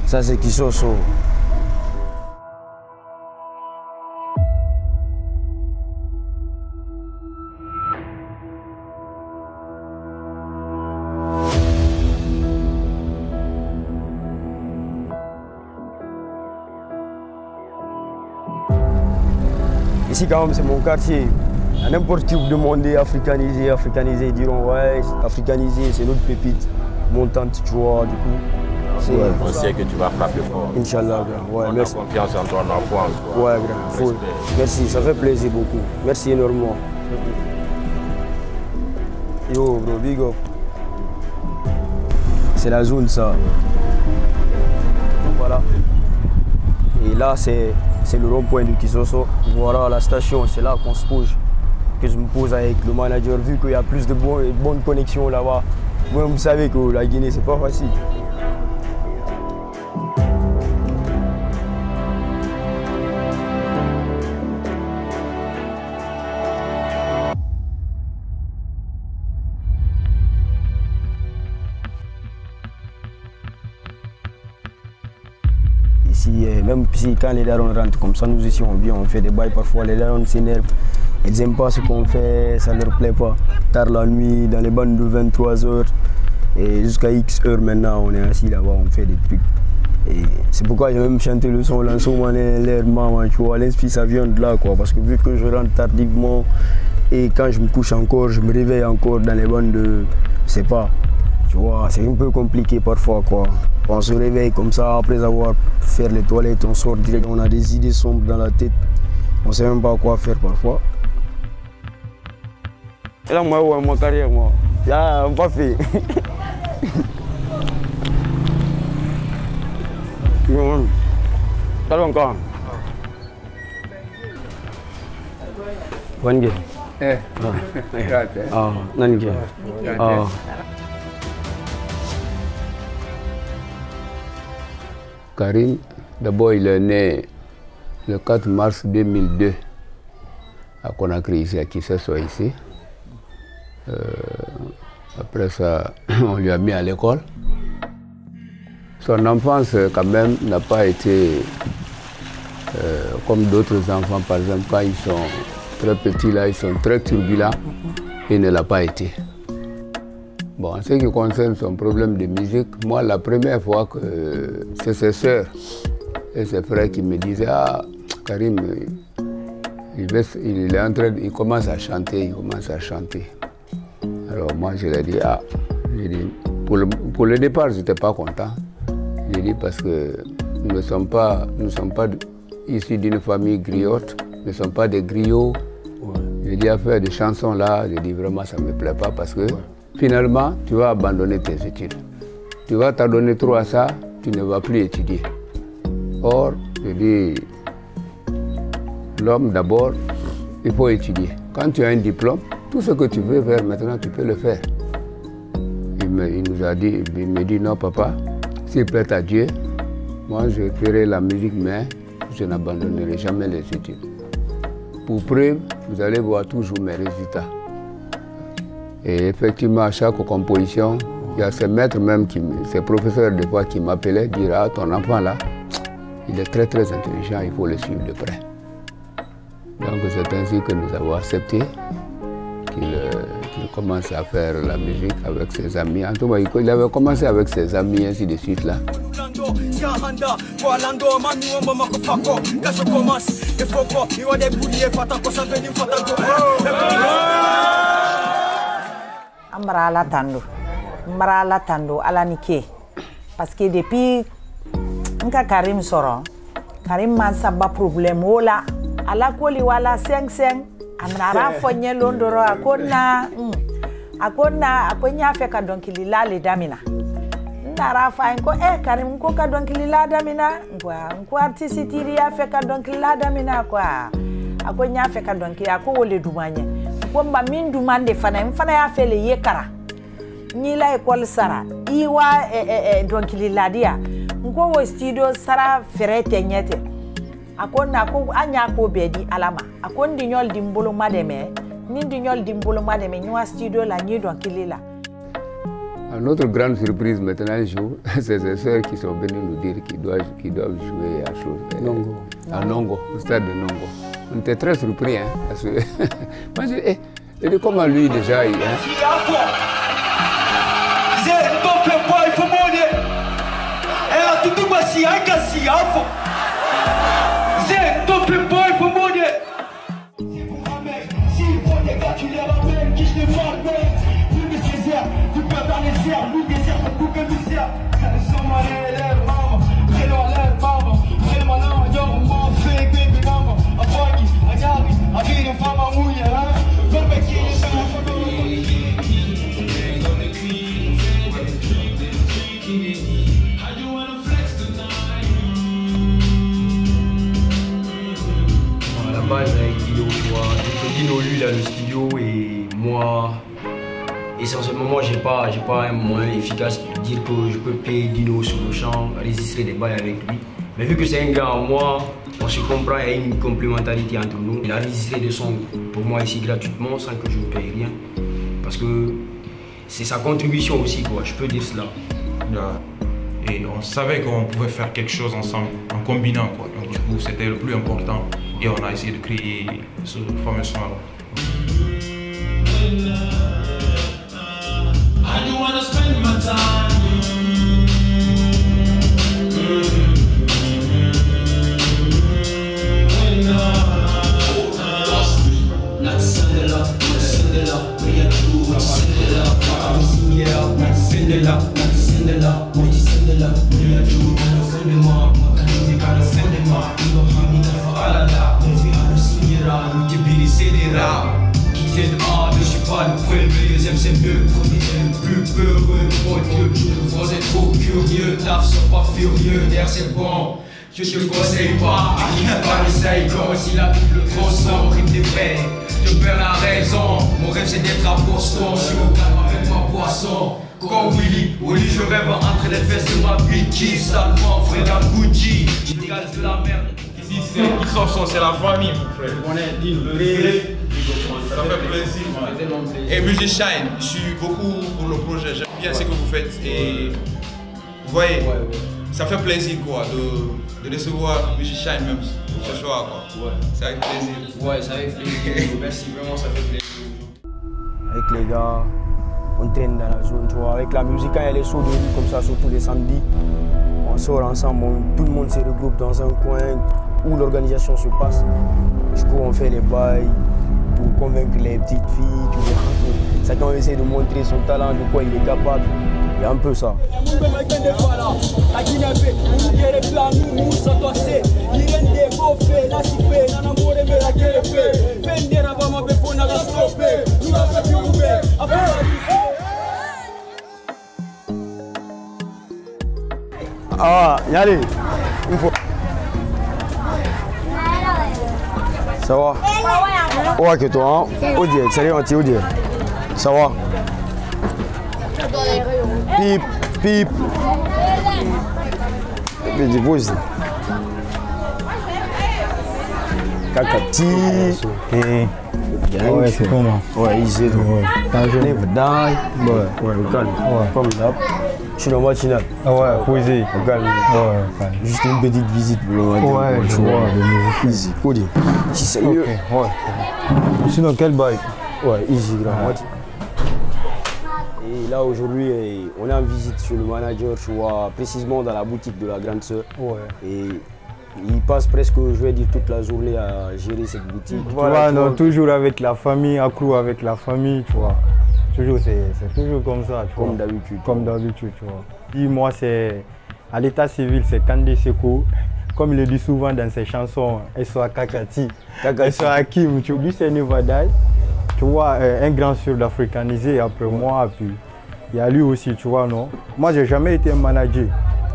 Ça c'est Kisoso. Ici quand même c'est mon quartier. À n'importe qui vous demandez africanisé, ils diront ouais, africanisé c'est notre pépite montante, tu vois, du coup. Ouais, on sait que tu vas frapper fort. Inch'Allah, ouais, on merci. a confiance en toi, on a foi en toi. Ouais, grand. Merci, ça fait plaisir beaucoup. Merci énormément. Yo, bro, big up. C'est la zone, ça. Donc, voilà. Et là, c'est le rond-point de Kisoso. Voilà la station, c'est là qu'on se pose. Que je me pose avec le manager, vu qu'il y a plus de bonnes connexions là-bas. Vous savez que la Guinée, c'est pas facile. Même si quand les darons rentrent comme ça, nous ici on vient, on fait des bails parfois, les darons s'énervent, ils n'aiment pas ce qu'on fait, ça ne leur plaît pas. Tard la nuit, dans les bandes de 23 h et jusqu'à X heures maintenant, on est assis là-bas, on fait des trucs. Et c'est pourquoi j'ai même chanté le son, l'air maman, tu vois, l'inspire ça vient de là quoi, parce que vu que je rentre tardivement et quand je me couche encore, je me réveille encore dans les bandes de, je sais pas. Tu vois, c'est un peu compliqué parfois quoi. On se réveille comme ça après avoir fait les toilettes, on sort direct, on a des idées sombres dans la tête. On sait même pas quoi faire parfois. Et là moi, ouais, ma carrière moi, là on pas fait. T'as encore. Bonne Karim, d'abord il est né le 4 mars 2002 à Conakry, ici, à Kisoso ici. Après ça, on lui a mis à l'école. Son enfance, quand même, n'a pas été comme d'autres enfants, par exemple, quand ils sont très petits, là, ils sont très turbulents, il ne l'a pas été. Bon, en ce qui concerne son problème de musique, moi, la première fois que c'est ses sœurs et ses frères qui me disaient « Ah, Karim, il commence à chanter, Alors moi, je lui ai dit « Ah, pour le départ, je n'étais pas content. J'ai dit parce que nous ne sommes pas issus d'une famille griotte, nous ne sommes pas des griots. J'ai dit à faire des chansons là, j'ai dit vraiment ça ne me plaît pas parce que finalement, tu vas abandonner tes études. Tu vas t'adonner trop à ça, tu ne vas plus étudier. Or, je dis, l'homme d'abord, il faut étudier. Quand tu as un diplôme, tout ce que tu veux faire maintenant, tu peux le faire. Il me dit, non papa, s'il plaît à Dieu, moi je ferai la musique, mais je n'abandonnerai jamais les études. Pour preuve, vous allez voir toujours mes résultats. Et effectivement, à chaque composition, il y a ces maîtres même, ces professeurs des fois qui m'appelaient, dire ah, ton enfant là, il est très très intelligent, il faut le suivre de près. Donc c'est ainsi que nous avons accepté qu'il commence à faire la musique avec ses amis. En tout cas, il avait commencé avec ses amis, ainsi de suite là. Mbarala tando ala nike parce que depuis nka Karim soro Karim man saba problème wala ala koli wala 5 amnara fonye londoro akona akonya feka donc lilale damina ndara fa ko Karim ko ka donc lilala damina ko artiste tiri ya feka donc lilala damina quoi ako nya fe ka donki ako wole dumanya ko mba min dumande fana ya fe le yekara ni la école sara iwa donki liladia ngo wo studio sara ferete nyete ako na ko anya ko bedi alama ako ndinyol dimbolo mademe ni ndinyol dimbolo mademe nywa studio la ni donki lila. Notre grande surprise maintenant un jour, c'est ces sœurs qui sont venues nous dire qu'ils doivent jouer à Nongo, au stade de Nongo. On était très surpris, hein, parce que moi j'ai dit comment lui déjà, Avec Dino, tu vois. Donc Dino, lui, il a le studio et moi, essentiellement, moi, j'ai pas un moyen efficace de dire que je peux payer Dino sur le champ, enregistrer des bails avec lui. Mais vu que c'est un gars en moi, on se comprend, il y a une complémentarité entre nous. Il a enregistré des sons pour moi ici gratuitement, sans que je ne paye rien. Parce que c'est sa contribution aussi, quoi, je peux dire cela. Et on savait qu'on pouvait faire quelque chose ensemble, en combinant, quoi. Donc du coup, c'était le plus important. Et on a essayé de créer ce fameux son-là. C'est mieux, premier le plus peureux, mon Dieu, vous êtes trop curieux, taf sont pas furieux, d'air c'est bon, je te conseille pas, pas essaye comme s'il a tout le tronçon, rime des vrais, je perds la raison, mon rêve c'est d'être à Boston, je suis au calme avec ma poisson, comme Willy, je rêve entre les fesses de ma bikini, salement, frère d'un Gucci, je dégage de la merde. Ici, c'est la famille, mon frère. On est dit, ça fait plaisir. Et Music Shine, je suis beaucoup pour le projet. J'aime bien ce que vous faites. Et vous voyez, ça fait plaisir quoi, de recevoir Music Shine même ce soir. Quoi. C'est avec plaisir. Ouais, c'est avec plaisir. Merci, vraiment, ça fait plaisir. Avec les gars, on traîne dans la zone, tu vois. Avec la musique, quand elle est chaude, comme ça, surtout les samedis, on sort ensemble, tout le monde se regroupe dans un coin où l'organisation se passe. Du coup, on fait les bails pour convaincre les petites filles, tu vois. Chacun essaie de montrer son talent, de quoi il est capable. Il y a un peu ça. Ah, allez, une fois. Ça va? Ouais, que toi, hein? Odier, salut, Odier. Ça va? Pip, pip. Mais dis vous. Kakati. Ouais, c'est comment? Ouais, easy. Never die. Ouais, calme. Comme d'hab. Je suis dans le matinal. Ah ouais, poésie. Calme. Ouais, juste une petite visite. Ouais, je vois. Easy. Odier. Si c'est mieux. Ouais. Je suis dans quel bail? Ouais, easy, grand. Et là, aujourd'hui, on est en visite chez le manager, tu vois, précisément dans la boutique de la grande sœur. Ouais. Et il passe presque, je vais dire, toute la journée à gérer cette boutique. Voilà, non, toujours avec la famille, accro avec la famille, tu vois. Toujours, c'est toujours comme ça, tu vois. Comme d'habitude. Comme d'habitude, tu vois. Et moi, c'est à l'état civil, c'est Kandé Seko. Comme il le dit souvent dans ses chansons, elle soit Kakati, elle soit Hakim, tu oublies, c'est Nevadaï. Tu vois, un grand sûr d'africanisé après moi, puis il y a lui aussi, tu vois, non. Moi, j'ai jamais été un manager.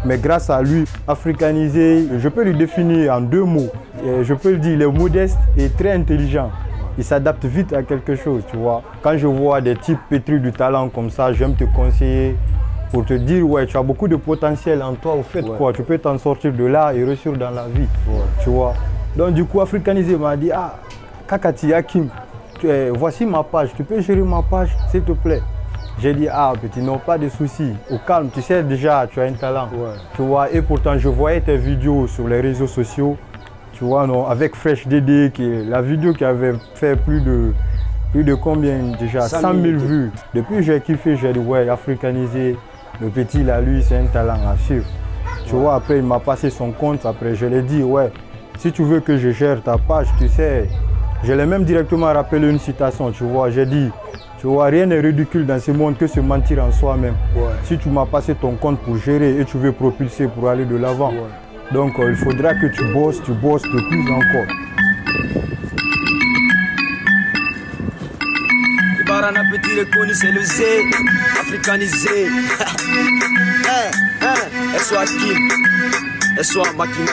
Mais grâce à lui, africanisé, je peux le définir en 2 mots. Et je peux le dire, il est modeste et très intelligent. Il s'adapte vite à quelque chose, tu vois. Quand je vois des types pétris du talent comme ça, j'aime te conseiller pour te dire, ouais, tu as beaucoup de potentiel en toi, au fait, quoi. Tu peux t'en sortir de là et réussir dans la vie, tu vois. Donc du coup, africanisé m'a dit, ah, Kakati Hakim, voici ma page, tu peux gérer ma page, s'il te plaît. J'ai dit, ah petit, non, pas de soucis, au calme, tu sais déjà, tu as un talent. Tu vois, et pourtant, je voyais tes vidéos sur les réseaux sociaux, tu vois, non, avec Fresh Dédé, la vidéo qui avait fait plus de combien déjà, 100 000 vues. Depuis, j'ai kiffé, j'ai dit, ouais, africanisé, le petit là, lui, c'est un talent à suivre. Tu vois, après, il m'a passé son compte, après, je lui ai dit, ouais, si tu veux que je gère ta page, tu sais, je l'ai même directement rappelé une citation, tu vois, j'ai dit, tu vois, rien n'est ridicule dans ce monde que se mentir en soi-même. Si tu m'as passé ton compte pour gérer et tu veux propulser pour aller de l'avant, donc il faudra que tu bosses de plus encore. Barana petit reconnu, c'est le Z, africanisé. Elle soit Kim, elle soit Maki.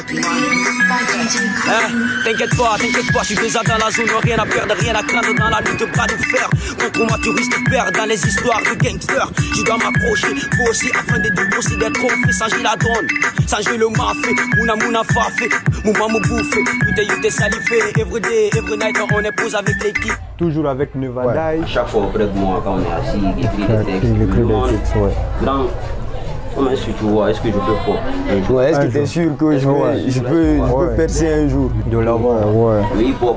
T'inquiète pas, je suis déjà dans la zone, rien à perdre, rien à craindre dans la lutte, bras de fer. Contre moi, tu risques de perdre dans les histoires de gangsters. Je dois m'approcher, bosser afin de débourser des trophées, changer la donne, changer le mafé, mouna fafé, mouma mou bouffé, tout est salifé, every day, every night, on est pose avec l'équipe. Toujours avec Nevadaï. Chaque fois auprès de moi, quand on est assis, il écrit des textes. Grand, comment est-ce que tu vois, est-ce que je peux pas? Ouais, est-ce que tu es sûr que je peux percer un jour? De l'avant, Le hip-hop,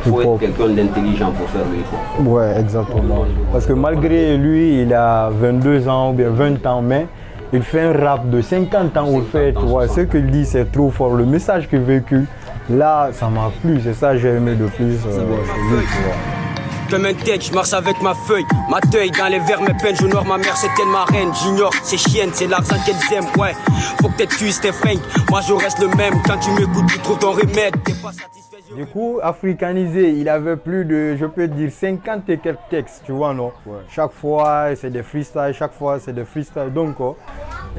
il faut être quelqu'un d'intelligent pour faire le hip-hop. Ouais, exactement. Parce que malgré lui, il a 22 ans ou bien 20 ans, mais il fait un rap de 50 ans au fait. Ouais, ce qu'il dit, c'est trop fort. Le message qu'il véhicule, là, ça m'a plu. C'est ça que j'ai aimé de plus. Comme un tête, je marche avec ma feuille, ma teuille dans les verres, mes peines, j'honore ma mère, c'était ma reine, j'ignore ses chiennes, c'est l'argent qu'elles aiment, ouais, faut que tu tues tes fringues, moi je reste le même, quand tu m'écoutes, tu trouves ton remède, t'es pas satisfait. Du coup, africanisé, il avait plus de, je peux dire, 50 et quelques textes, tu vois, non? Chaque fois, c'est des freestyles, donc,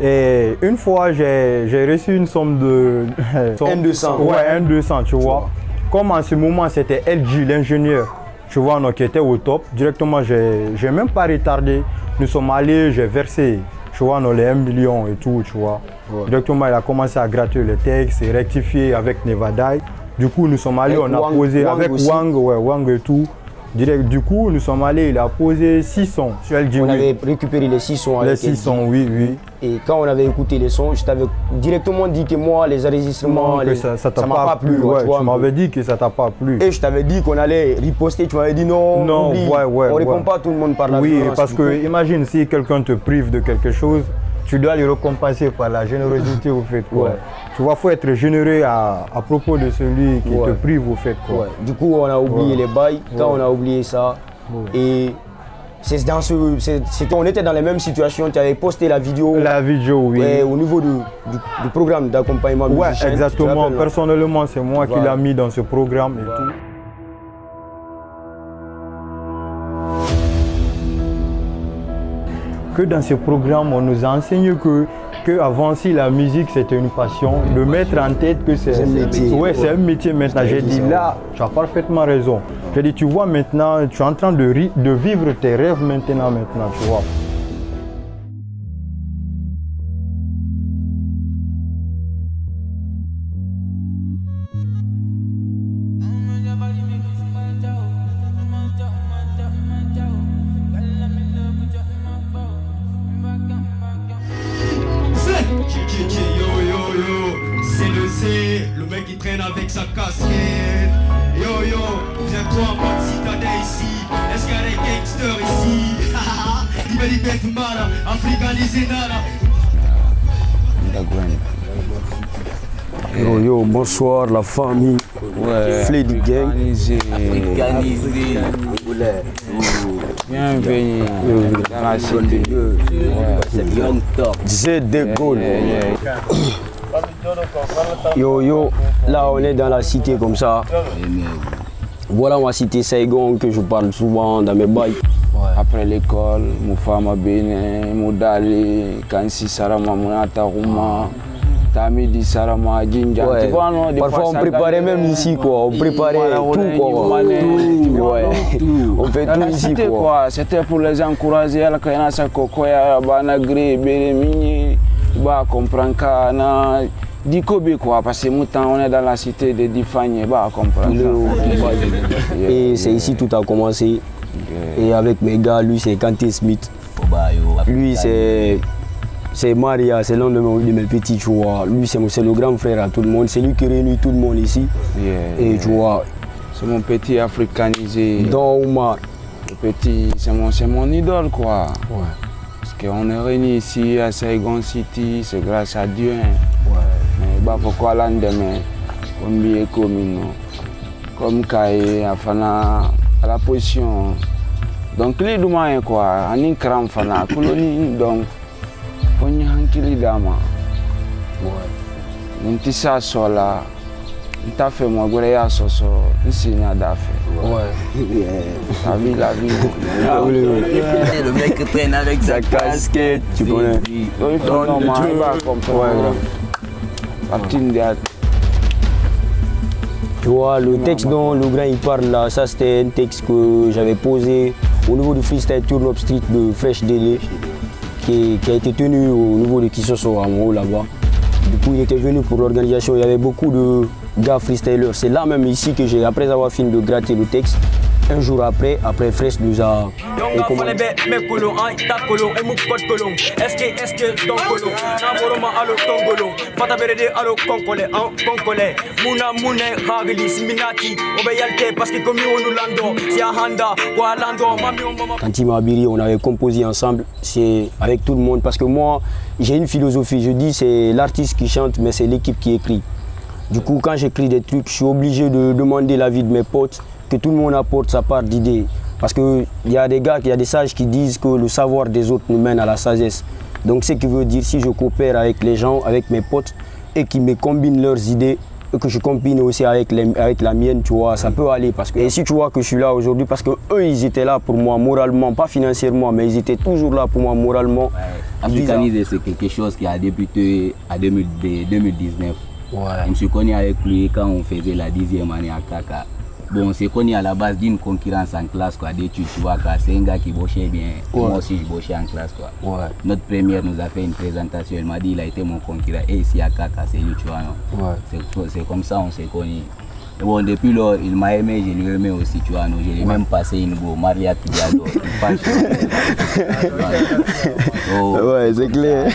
et une fois, j'ai reçu une somme de... 1-200. Ouais, 1-200, tu vois. Comme en ce moment, c'était LG, l'ingénieur. Tu vois, qui était au top. Directement, j'ai même pas retardé. Nous sommes allés, j'ai versé, tu vois, les 1 million et tout, tu vois. Directement, il a commencé à gratter les textes et rectifier avec Nevadaï. Du coup, nous sommes allés, on a posé avec Wang et tout. Du coup, nous sommes allés, il a posé 6 sons sur LG. On avait récupéré les 6 sons avec les 6 sons, oui. Et quand on avait écouté les sons, je t'avais directement dit que moi, les enregistrements, ça m'a pas plu. Ouais, tu m'avais dit que ça t'a pas plu. Et je t'avais dit qu'on allait riposter, tu m'avais dit non, on ne répond pas tout le monde par la violence. Oui, parce que imagine si quelqu'un te prive de quelque chose, tu dois le récompenser par la générosité au fait. Tu vois, il faut être généreux à propos de celui qui te prive au fait. Du coup, on a oublié les bails, quand on a oublié ça, et on était dans les mêmes situations, tu avais posté la vidéo. Oui. Au niveau du programme d'accompagnement musicien. Ouais, exactement. Personnellement, c'est moi qui l'ai mis dans ce programme et tout. Que dans ce programme, on nous a enseigné que avant, si la musique c'était une passion, de mettre en tête que c'est un métier. Ouais, c'est un métier maintenant. J'ai dit là, tu as parfaitement raison. J'ai dit, tu vois maintenant, tu es en train de vivre tes rêves maintenant, tu vois. Le mec qui traîne avec sa casquette. Yo yo, viens-toi en mode citadin ici. Est-ce qu'il y a des gangsters ici? Il me dit bête mala, africanisé nada. Yo, bonsoir la famille. Fleddy Gang. Africanisé. Bienvenue dans la cité. C'est bien top. Z de Gaulle. Yo, là on est dans la cité comme ça. Voilà ma cité Saigon que je parle souvent dans mes bails. Après l'école, Moufama Bene, Moudali, Kansi Sarama, Monata Rouma, Tamidi Sarama, Jinja. Ouais. Tu vois, non, parfois on préparait même ici, quoi. On préparait tout, quoi. Tout. On fait tout ici, quoi. C'était pour les encourager. À la Kainasa Kokoya, Banagri, Bérémini, bah, comprendre qu'ana. Dikobe, quoi, parce que on est dans la cité de Difagné, bah, comprendre. Et c'est ici tout a commencé. Et avec mes gars, lui c'est Kanté Smith. Lui c'est Maria, c'est l'un de mes petits, tu vois. Lui c'est le grand frère à tout le monde. C'est lui qui réunit tout le monde ici. Et tu vois. C'est mon petit africanisé. Don Omar. Le petit, c'est mon idole, quoi. Ouais. Parce qu'on est réunis ici à Saigon City, c'est grâce à Dieu. Hein. Ouais. Mais bah pourquoi l'endemain, comme bien comme Kaye, à la position. Donc les domaines quoi, en une crème fana, colonie donc, on y a un kili dama. Ouais. On ça sola, on t'a fait moi goréa soso, on s'y n'a d'affaire. Ouais. La vie. Le mec qui traîne avec sa casquette, tu connais. Il faut normal, comprendre. Tu vois, le texte dont le grand il parle là, ça c'était un texte que j'avais posé au niveau du freestyle Turn Up Street de Fresh Délé qui a été tenu au niveau de Kisoso à Mou là-bas. Du coup il était venu pour l'organisation, il y avait beaucoup de gars freestylers. C'est là même ici que j'ai, après avoir fini de gratter le texte, un jour après Fresh nous a recommandé. Quand il m'a habillé, on avait composé ensemble, c'est avec tout le monde, parce que moi j'ai une philosophie, je dis c'est l'artiste qui chante mais c'est l'équipe qui écrit. Du coup quand j'écris des trucs, je suis obligé de demander l'avis de mes potes, que tout le monde apporte sa part d'idées. Parce qu'il y a des gars, il y a des sages qui disent que le savoir des autres nous mène à la sagesse. Donc ce qui veut dire, si je coopère avec les gens, avec mes potes, et qu'ils me combinent leurs idées, et que je combine aussi avec la mienne, tu vois, ça peut aller. Parce que, et si tu vois que je suis là aujourd'hui, parce qu'eux, ils étaient là pour moi moralement, pas financièrement, mais ils étaient toujours là pour moi moralement. Ouais. Africaniser, c'est quelque chose qui a débuté en 2019. Ouais. Je me suis connu avec lui quand on faisait la 10e année à Kaka. Bon, on s'est connu à la base d'une concurrence en classe, quoi, d'études, tu vois, c'est un gars qui bossait bien, moi aussi je bossais en classe, quoi. Ouais. Notre première nous a fait une présentation, elle m'a dit il a été mon concurrent, et ici à Kaka, c'est lui, tu vois, non. Ouais. C'est comme ça on s'est connus. Bon, depuis lors, il m'a aimé, je lui aimé aussi, tu vois, non. Je lui ai même passé une go, Maria Pillado, ouais, c'est clair.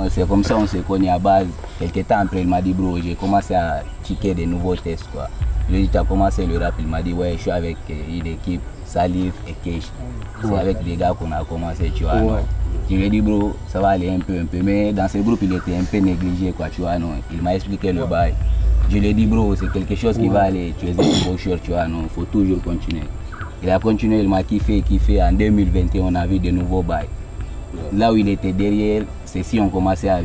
C'est comme ça on s'est connus à base. Quelques temps après, il m'a dit, bro, j'ai commencé à checker des nouveaux tests, quoi. Je lui ai dit, tu as commencé le rap, il m'a dit, ouais, je suis avec une équipe, Salif et Kesh. C'est avec des gars qu'on a commencé, tu vois, non. Je lui ai dit, bro, ça va aller un peu, mais dans ce groupe, il était un peu négligé, quoi, tu vois, non. Il m'a expliqué le bail. Je lui ai dit, bro, c'est quelque chose qui va aller, tu es un brochure, tu vois, non, il faut toujours continuer. Il a continué, il m'a kiffé. En 2021, on a vu de nouveaux bails. Là où il était derrière, c'est si on commençait à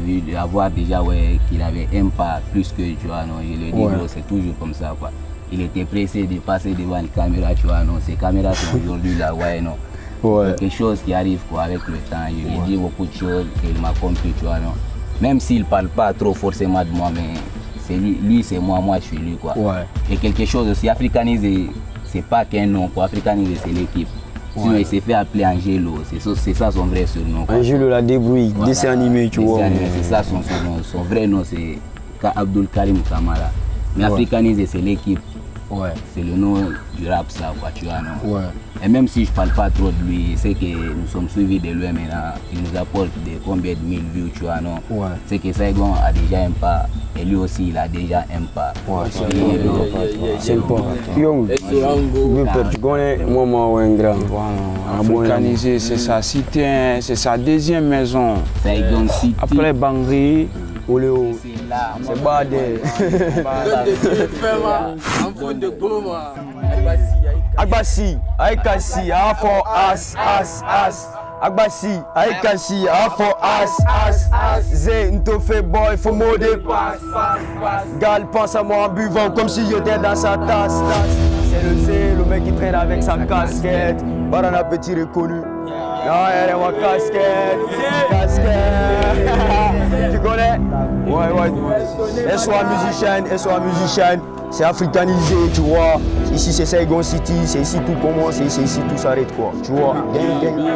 voir déjà ouais, qu'il avait un pas plus que, tu vois, non, je lui ai dit, bro, c'est toujours comme ça, quoi. Il était pressé de passer devant les caméras, tu vois, non, ces caméras sont aujourd'hui là, ouais, non. Ouais. Quelque chose qui arrive, quoi, avec le temps. Je lui ai dit beaucoup de choses et il m'a compris, tu vois, non. Même s'il ne parle pas trop forcément de moi, mais c'est lui c'est moi, je suis lui, quoi. Ouais. Et quelque chose aussi, africanisé, c'est pas qu'un nom, quoi. Africanisé, c'est l'équipe. Sinon, il s'est fait appeler Angelo, c'est ça son vrai surnom. Angelo la débrouille, voilà. Dessin animé, tu vois. C'est ça son surnom. Son vrai nom, c'est Abdul Karim Kamara. Mais africanisé, c'est l'équipe. Ouais. C'est le nom du rap, ça, quoi, tu vois, non. Ouais. Et même si je parle pas trop de lui, c'est que nous sommes suivis de lui maintenant. Il nous apporte combien de mille vues, tu vois, non. Ouais. C'est que Saigon a déjà un pas, et lui aussi, il a déjà un pas. Ouais, c'est le pas. Young, tu connais, moi, un grand. Africanisé, c'est sa cité, c'est sa deuxième maison. Saigon City. Après Bangui, Oléo, c'est Badé. Agbasi, Aikasi, Afo, As. Agbasi, Aikasi, Afo, As, Zé, Ntofe boy, faut modé. Gal pense à moi en buvant comme si j'étais dans sa tasse. C'est le Zé, le mec qui traîne avec sa casquette. Barana petit reconnu. Non, elle est ma casquette. Tu connais? Ouais. Elle soit musicienne, c'est africanisé, tu vois. Ici c'est Saigon City, c'est ici tout commence, c'est ici tout s'arrête quoi. Tu vois? Gang.